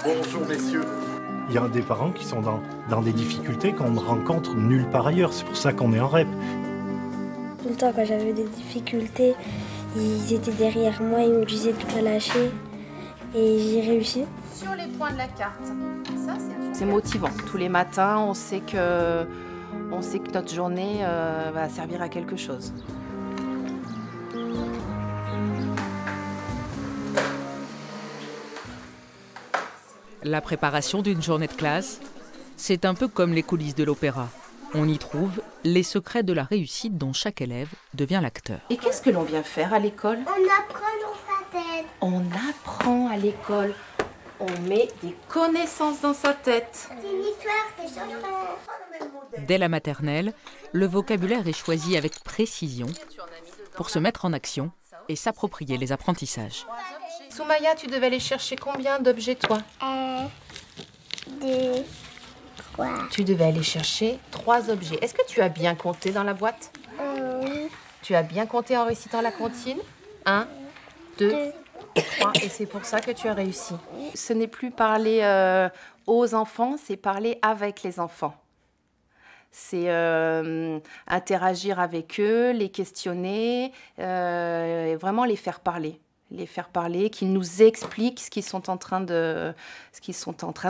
Bonjour messieurs. Il y a des parents qui sont dans des difficultés qu'on ne rencontre nulle part ailleurs. C'est pour ça qu'on est en REP. Tout le temps, quand j'avais des difficultés, ils étaient derrière moi, ils me disaient de ne pas lâcher. Et j'ai réussi. Sur les points de la carte, c'est motivant. Tous les matins, on sait que notre journée va servir à quelque chose. La préparation d'une journée de classe, c'est un peu comme les coulisses de l'opéra. On y trouve les secrets de la réussite dont chaque élève devient l'acteur. Et qu'est-ce que l'on vient faire à l'école? On apprend dans sa tête. On apprend à l'école. On met des connaissances dans sa tête. C'est une histoire que j'apprends. Dès la maternelle, le vocabulaire est choisi avec précision pour se mettre en action et s'approprier les apprentissages. Soumaya, tu devais aller chercher combien d'objets, toi? 1, 2, 3. Tu devais aller chercher 3 objets. Est-ce que tu as bien compté dans la boîte? Oui. Tu as bien compté en récitant la comptine? 1, 2, 3. Et c'est pour ça que tu as réussi. Ce n'est plus parler aux enfants, c'est parler avec les enfants. C'est interagir avec eux, les questionner, vraiment les faire parler. Les faire parler, qu'ils nous expliquent ce qu'ils sont en train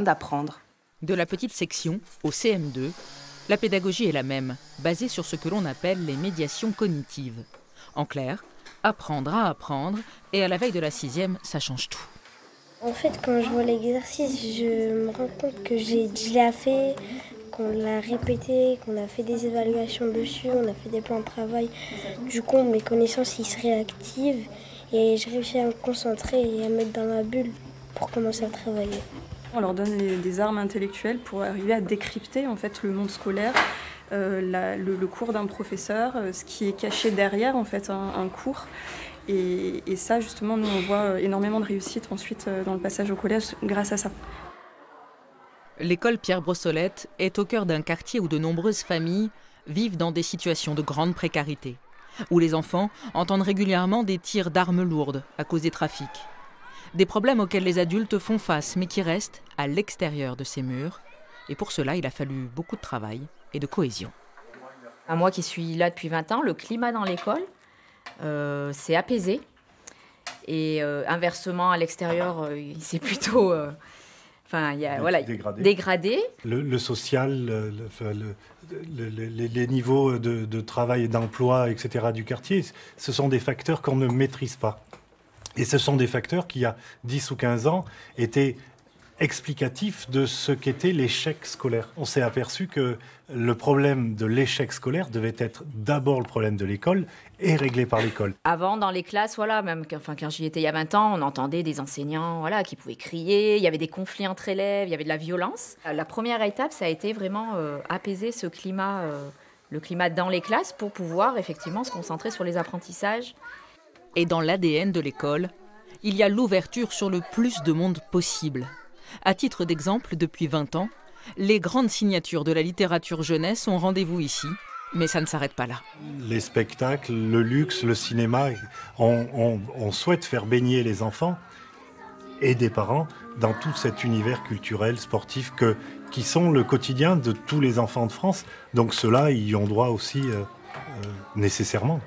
d'apprendre. De la petite section au CM2, la pédagogie est la même, basée sur ce que l'on appelle les médiations cognitives. En clair, apprendre à apprendre, et à la veille de la 6e, ça change tout. En fait, quand je vois l'exercice, je me rends compte que j'ai déjà fait, qu'on l'a répété, qu'on a fait des évaluations dessus, on a fait des plans de travail. Du coup, mes connaissances, ils se réactivent. Et je réussis à me concentrer et à me mettre dans ma bulle pour commencer à travailler. On leur donne des armes intellectuelles pour arriver à décrypter en fait, le monde scolaire, le cours d'un professeur, ce qui est caché derrière en fait, un cours. Et ça, justement, nous, on voit énormément de réussite ensuite dans le passage au collège grâce à ça. L'école Pierre Brossolette est au cœur d'un quartier où de nombreuses familles vivent dans des situations de grande précarité, où les enfants entendent régulièrement des tirs d'armes lourdes à cause des trafics. Des problèmes auxquels les adultes font face, mais qui restent à l'extérieur de ces murs. Et pour cela, il a fallu beaucoup de travail et de cohésion. Moi qui suis là depuis 20 ans, le climat dans l'école, c'est apaisé. Et inversement, à l'extérieur, c'est plutôt... dégradé. Le social, les niveaux de travail et d'emploi, etc. du quartier, ce sont des facteurs qu'on ne maîtrise pas. Et ce sont des facteurs qui, il y a 10 ou 15 ans, étaient explicatifs de ce qu'était l'échec scolaire. On s'est aperçu que le problème de l'échec scolaire devait être d'abord le problème de l'école et réglé par l'école. Avant, dans les classes, même quand j'y étais il y a 20 ans, on entendait des enseignants qui pouvaient crier, il y avait des conflits entre élèves, il y avait de la violence. La première étape, ça a été vraiment apaiser ce climat, le climat dans les classes pour pouvoir effectivement se concentrer sur les apprentissages. Et dans l'ADN de l'école, il y a l'ouverture sur le plus de monde possible. À titre d'exemple, depuis 20 ans, les grandes signatures de la littérature jeunesse ont rendez-vous ici, mais ça ne s'arrête pas là. Les spectacles, le luxe, le cinéma, on souhaite faire baigner les enfants et des parents dans tout cet univers culturel, sportif, qui sont le quotidien de tous les enfants de France. Donc ceux-là y ont droit aussi nécessairement.